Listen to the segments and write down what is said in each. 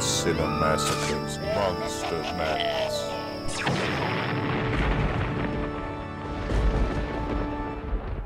Cinemassacre's Monster Madness.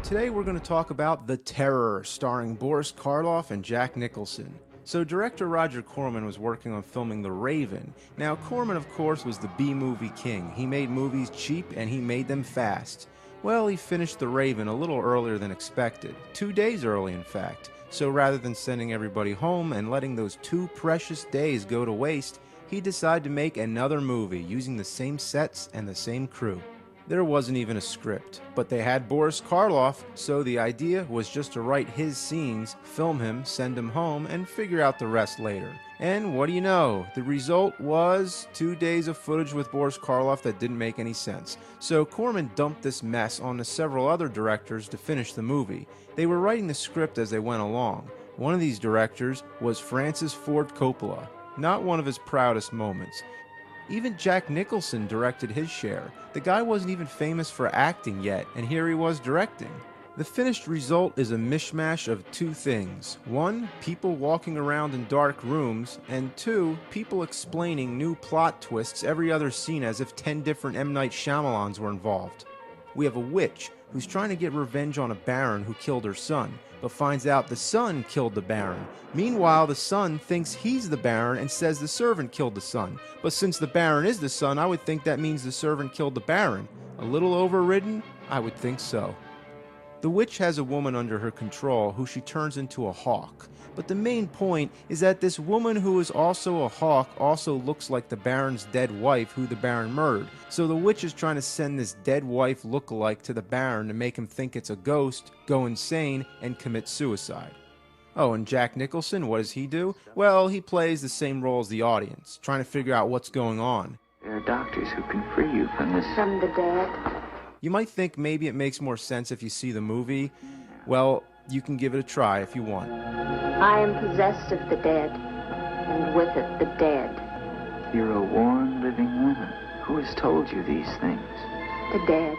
Today we're going to talk about The Terror, starring Boris Karloff and Jack Nicholson. So director Roger Corman was working on filming The Raven. Now Corman, of course, was the B-movie king. He made movies cheap and he made them fast. Well, he finished The Raven a little earlier than expected. 2 days early, in fact. So rather than sending everybody home and letting those 2 precious days go to waste, he decided to make another movie using the same sets and the same crew. There wasn't even a script, but they had Boris Karloff, so the idea was just to write his scenes, film him, send him home, and figure out the rest later. And what do you know? The result was 2 days of footage with Boris Karloff that didn't make any sense. So Corman dumped this mess onto several other directors to finish the movie. They were writing the script as they went along. One of these directors was Francis Ford Coppola, not one of his proudest moments. Even Jack Nicholson directed his share. The guy wasn't even famous for acting yet, and here he was directing. The finished result is a mishmash of 2 things. 1, people walking around in dark rooms, and 2, people explaining new plot twists every other scene as if 10 different M. Night Shyamalans were involved. We have a witch who's trying to get revenge on a baron who killed her son, but finds out the son killed the baron. Meanwhile, the son thinks he's the baron and says the servant killed the son. But since the baron is the son, I would think that means the servant killed the baron. A little overridden? I would think so. The witch has a woman under her control who she turns into a hawk. But the main point is that this woman who is also a hawk also looks like the baron's dead wife who the baron murdered. So the witch is trying to send this dead wife look-alike to the baron to make him think it's a ghost, go insane, and commit suicide. Oh, and Jack Nicholson, what does he do? Well, he plays the same role as the audience, trying to figure out what's going on. There are doctors who can free you from this. From the dead. You might think maybe it makes more sense if you see the movie. Well, you can give it a try if you want. I am possessed of the dead, and with it the dead. You're a warm, living woman. Who has told you these things? The dead.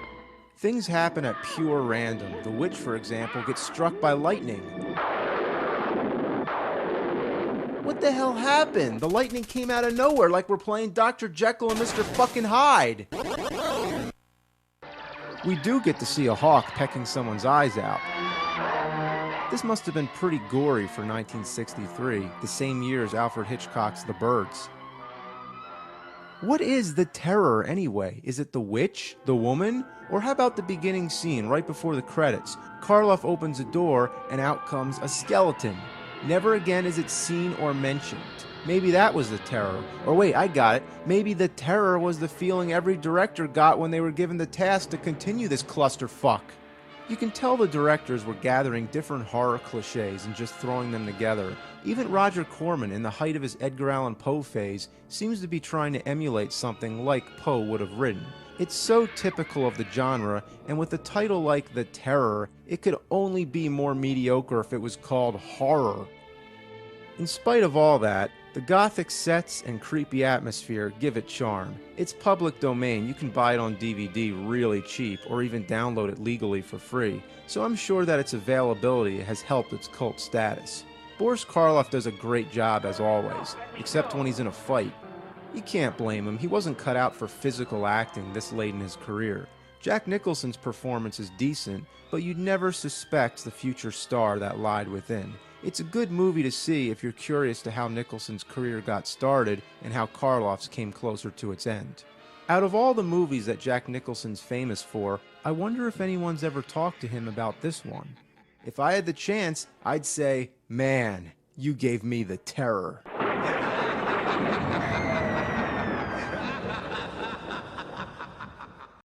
Things happen at pure random. The witch, for example, gets struck by lightning. What the hell happened? The lightning came out of nowhere like we're playing Dr. Jekyll and Mr. fucking Hyde. We do get to see a hawk pecking someone's eyes out. This must have been pretty gory for 1963, the same year as Alfred Hitchcock's The Birds. What is The Terror anyway? Is it the witch? The woman? Or how about the beginning scene right before the credits? Karloff opens a door and out comes a skeleton. Never again is it seen or mentioned. Maybe that was the terror. Or wait, I got it. Maybe the terror was the feeling every director got when they were given the task to continue this clusterfuck. You can tell the directors were gathering different horror cliches and just throwing them together. Even Roger Corman, in the height of his Edgar Allan Poe phase, seems to be trying to emulate something like Poe would have written. It's so typical of the genre, and with a title like The Terror, it could only be more mediocre if it was called horror. In spite of all that, the gothic sets and creepy atmosphere give it charm. It's public domain, you can buy it on DVD really cheap, or even download it legally for free, so I'm sure that its availability has helped its cult status. Boris Karloff does a great job as always, except when he's in a fight. You can't blame him, he wasn't cut out for physical acting this late in his career. Jack Nicholson's performance is decent, but you'd never suspect the future star that lied within. It's a good movie to see if you're curious to how Nicholson's career got started and how Karloff's came closer to its end. Out of all the movies that Jack Nicholson's famous for, I wonder if anyone's ever talked to him about this one. If I had the chance, I'd say, man, you gave me the terror.